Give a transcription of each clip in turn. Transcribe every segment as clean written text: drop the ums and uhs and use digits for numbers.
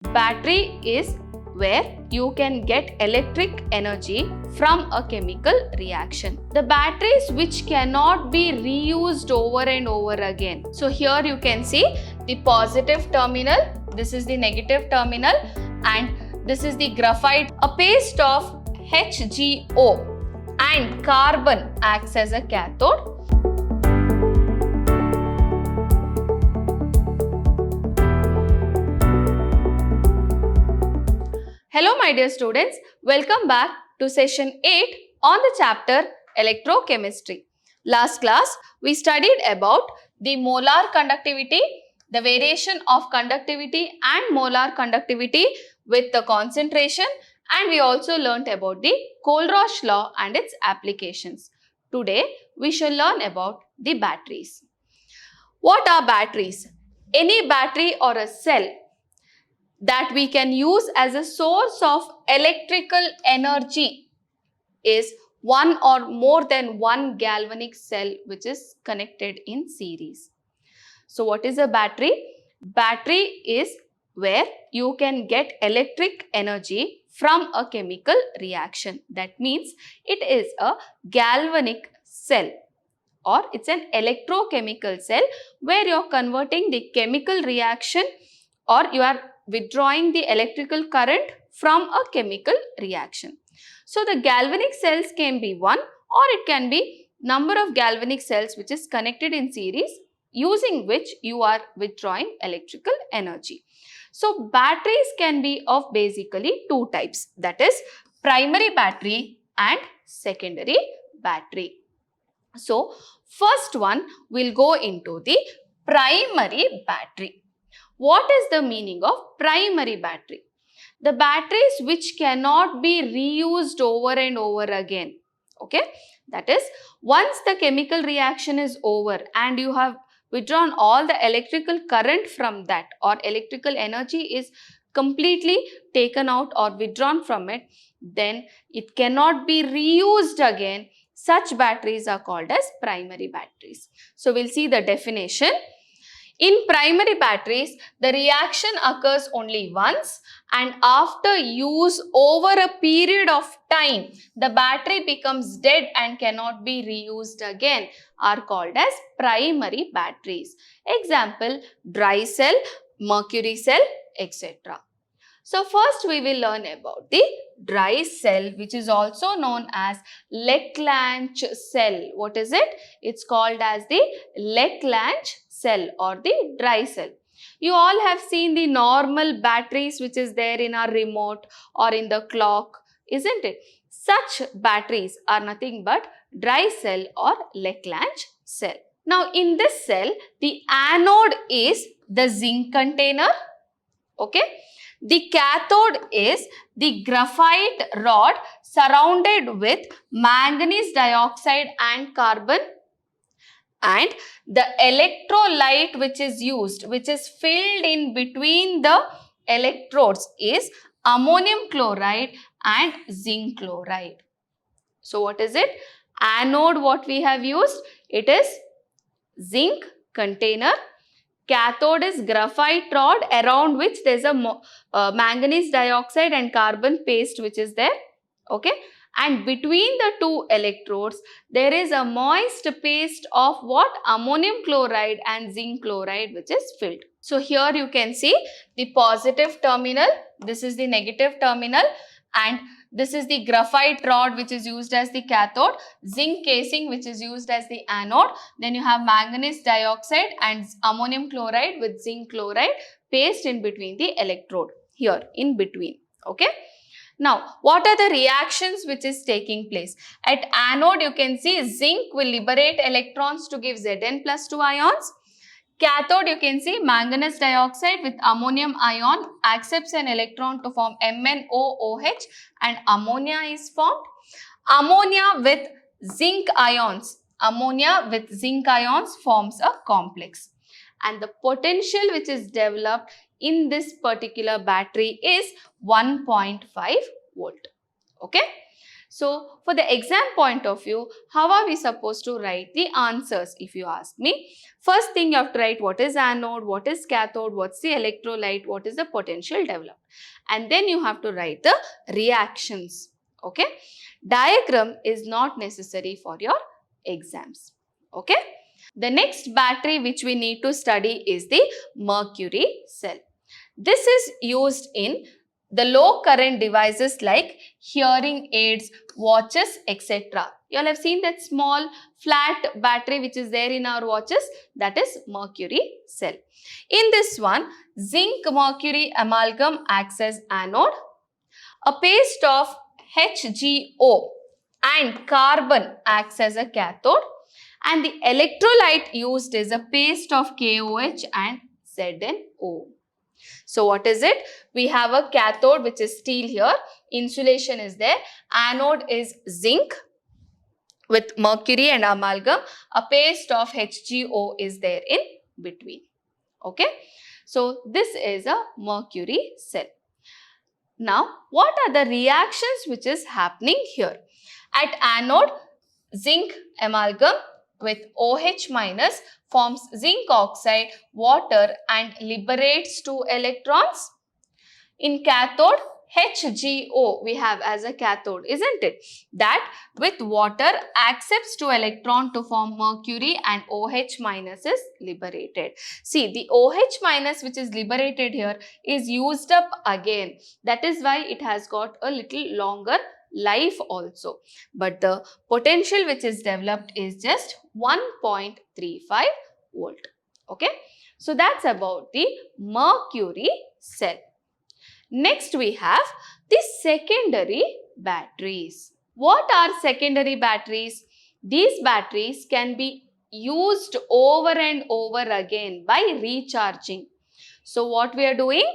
Battery is where you can get electric energy from a chemical reaction. The batteries which cannot be reused over and over again. So here you can see the positive terminal, this is the negative terminal, and this is the graphite. A paste of HgO and carbon acts as a cathode. Hello my dear students, welcome back to session 8 on the chapter electrochemistry. Last class we studied about the molar conductivity, the variation of conductivity and molar conductivity with the concentration, and we also learnt about the Kohlrausch law and its applications. Today we shall learn about the batteries. What are batteries? Any battery or a cell that we can use as a source of electrical energy is one or more than one galvanic cell which is connected in series. So what is a battery? Battery is where you can get electric energy from a chemical reaction. That means it is a galvanic cell, or it's an electrochemical cell where you are converting the chemical reaction, or you are withdrawing the electrical current from a chemical reaction. So the galvanic cells can be one, or it can be number of galvanic cells which is connected in series, using which you are withdrawing electrical energy. So batteries can be of basically two types, that is primary battery and secondary battery. So first one will go into the primary battery. What is the meaning of primary battery? The batteries which cannot be reused over and over again. Okay, that is, once the chemical reaction is over and you have withdrawn all the electrical current from that, or electrical energy is completely taken out or withdrawn from it, then it cannot be reused again. Such batteries are called as primary batteries. So we'll see the definition. In primary batteries, the reaction occurs only once, and after use over a period of time, the battery becomes dead and cannot be reused again, are called as primary batteries. Example, dry cell, mercury cell, etc. So first we will learn about the dry cell, which is also known as Leclanche cell. What is it? It's called as the Leclanche cell or the dry cell. You all have seen the normal batteries which is there in our remote or in the clock, isn't it? Such batteries are nothing but dry cell or Leclanche cell. Now in this cell, the anode is the zinc container. Okay. The cathode is the graphite rod surrounded with manganese dioxide and carbon, and the electrolyte which is used, which is filled in between the electrodes, is ammonium chloride and zinc chloride. So what is it? Anode, what we have used? It is zinc container. Cathode is graphite rod around which there is a manganese dioxide and carbon paste which is there. Okay. And between the two electrodes, there is a moist paste of what? Ammonium chloride and zinc chloride which is filled. So here you can see the positive terminal, this is the negative terminal, and this is the graphite rod which is used as the cathode, zinc casing which is used as the anode, then you have manganese dioxide and ammonium chloride with zinc chloride paste in between the electrode, here in between. Okay. Now, what are the reactions which is taking place? At anode, you can see zinc will liberate electrons to give Zn+2 ions. Cathode, you can see manganese dioxide with ammonium ion accepts an electron to form MnOOH and ammonia is formed. Ammonia with zinc ions forms a complex. And the potential which is developed in this particular battery is 1.5 volt. Okay. So for the exam point of view, how are we supposed to write the answers if you ask me? First thing you have to write what is anode, what is cathode, what's the electrolyte, what is the potential developed. And then you have to write the reactions. Okay. Diagram is not necessary for your exams. Okay. The next battery which we need to study is the mercury cell. This is used in the low current devices like hearing aids, watches, etc. You all have seen that small flat battery which is there in our watches, that is mercury cell. In this one, zinc mercury amalgam acts as anode. A paste of HgO and carbon acts as a cathode, and the electrolyte used is a paste of KOH and ZnO. So what is it? We have a cathode which is steel here, insulation is there, anode is zinc with mercury and amalgam, a paste of HgO is there in between. Okay, so this is a mercury cell. Now, what are the reactions which is happening here? At anode, zinc amalgam with OH minus forms zinc oxide, water and liberates 2 electrons. In cathode, HgO we have as a cathode, isn't it? That with water accepts 2 electron to form mercury and OH minus is liberated. See, the OH minus which is liberated here is used up again. That is why it has got a little longer life also. But the potential which is developed is just 1.35 volt. Okay. So that's about the mercury cell. Next we have the secondary batteries. What are secondary batteries? These batteries can be used over and over again by recharging. So what we are doing?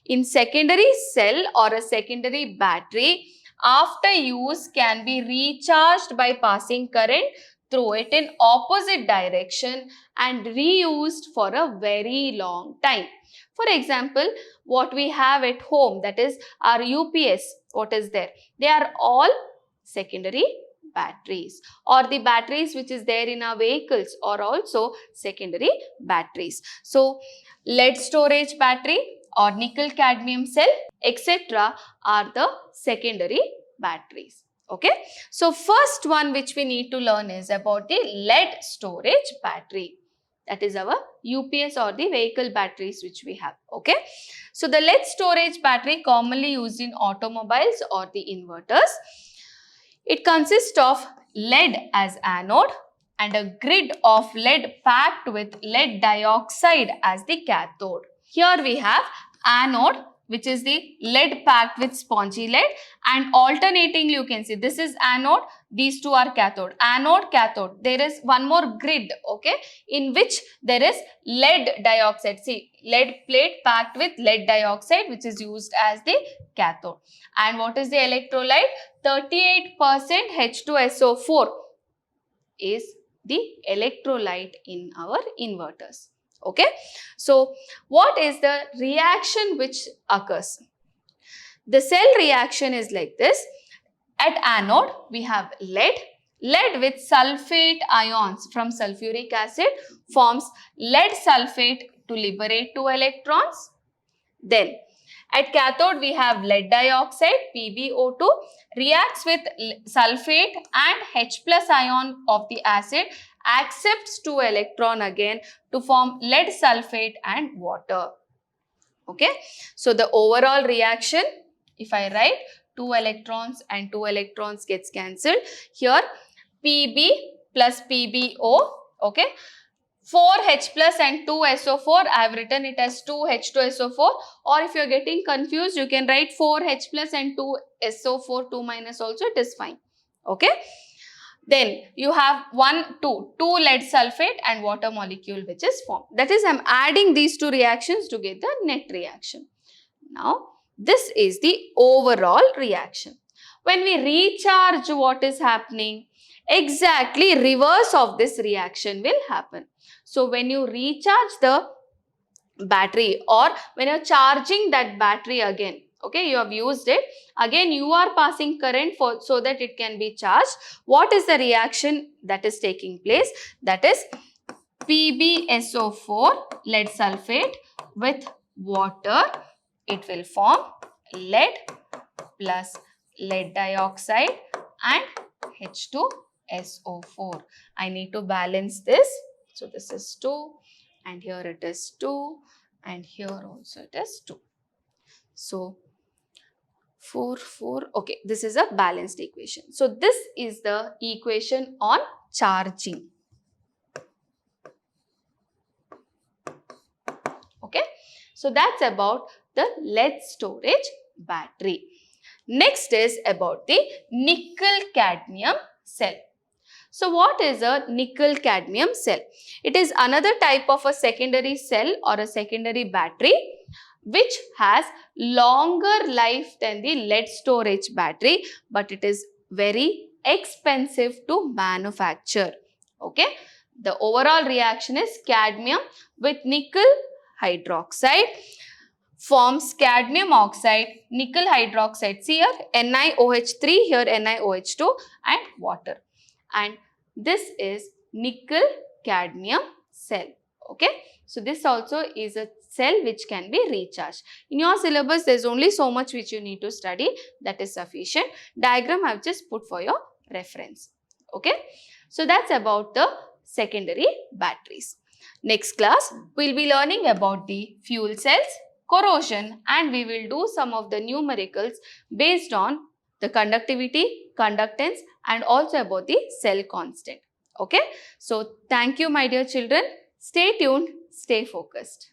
In secondary cell or a secondary battery, after use can be recharged by passing current through it in opposite direction and reused for a very long time. For example, what we have at home, that is our UPS, what is there? They are all secondary batteries, or the batteries which is there in our vehicles are also secondary batteries. So, lead storage battery or nickel cadmium cell, etc. are the secondary batteries. Okay. So, first one which we need to learn is about the lead storage battery. That is our UPS or the vehicle batteries which we have. Okay. So, the lead storage battery commonly used in automobiles or the inverters. It consists of lead as anode and a grid of lead packed with lead dioxide as the cathode. Here we have anode, which is the lead packed with spongy lead, and alternatingly you can see this is anode, these two are cathode. Anode, cathode. There is one more grid, okay, in which there is lead dioxide. See, lead plate packed with lead dioxide which is used as the cathode. And what is the electrolyte? 38% H2SO4 is the electrolyte in our inverters. Okay. So, what is the reaction which occurs? The cell reaction is like this. At anode, we have lead. Lead with sulfate ions from sulfuric acid forms lead sulfate to liberate 2 electrons. Then, at cathode, we have lead dioxide, PbO2, reacts with sulfate and H plus ion of the acid, accepts 2 electron again to form lead sulfate and water. Okay. So, the overall reaction, if I write 2 electrons and 2 electrons gets cancelled. Here, Pb plus PbO, okay. 4H plus and 2SO4, I have written it as 2H2SO4, or if you are getting confused, you can write 4H plus and 2SO4, 2 minus also, it is fine. Okay. Then you have 2 lead sulfate and water molecule which is formed. That is, I am adding these two reactions to get the net reaction. Now, this is the overall reaction. When we recharge, what is happening? Exactly reverse of this reaction will happen. So, when you recharge the battery or when you are charging that battery again, Okay, you have used it. Again, you are passing current so that it can be charged. What is the reaction that is taking place? That is PbSO4, lead sulfate, with water. It will form lead plus lead dioxide and H2SO4. I need to balance this. So this is 2 and here it is 2 and here also it is 2. So 4, 4. Okay, this is a balanced equation. So this is the equation on charging. Okay, so that's about the lead storage battery. Next is about the nickel cadmium cell. So what is a nickel cadmium cell? It is another type of a secondary cell or a secondary battery which has longer life than the lead storage battery, but it is very expensive to manufacture. Okay, the overall reaction is cadmium with nickel hydroxide forms cadmium oxide, nickel hydroxide. See here NiOH3, here NiOH2 and water. And this is nickel cadmium cell. Okay, so this also is a cell which can be recharged. In your syllabus, there is only so much which you need to study, that is sufficient. Diagram I have just put for your reference. Okay, so that's about the secondary batteries. Next class, we will be learning about the fuel cells, corrosion, and we will do some of the numericals based on the conductivity, conductance, and also about the cell constant. Okay, so thank you my dear children. Stay tuned, stay focused.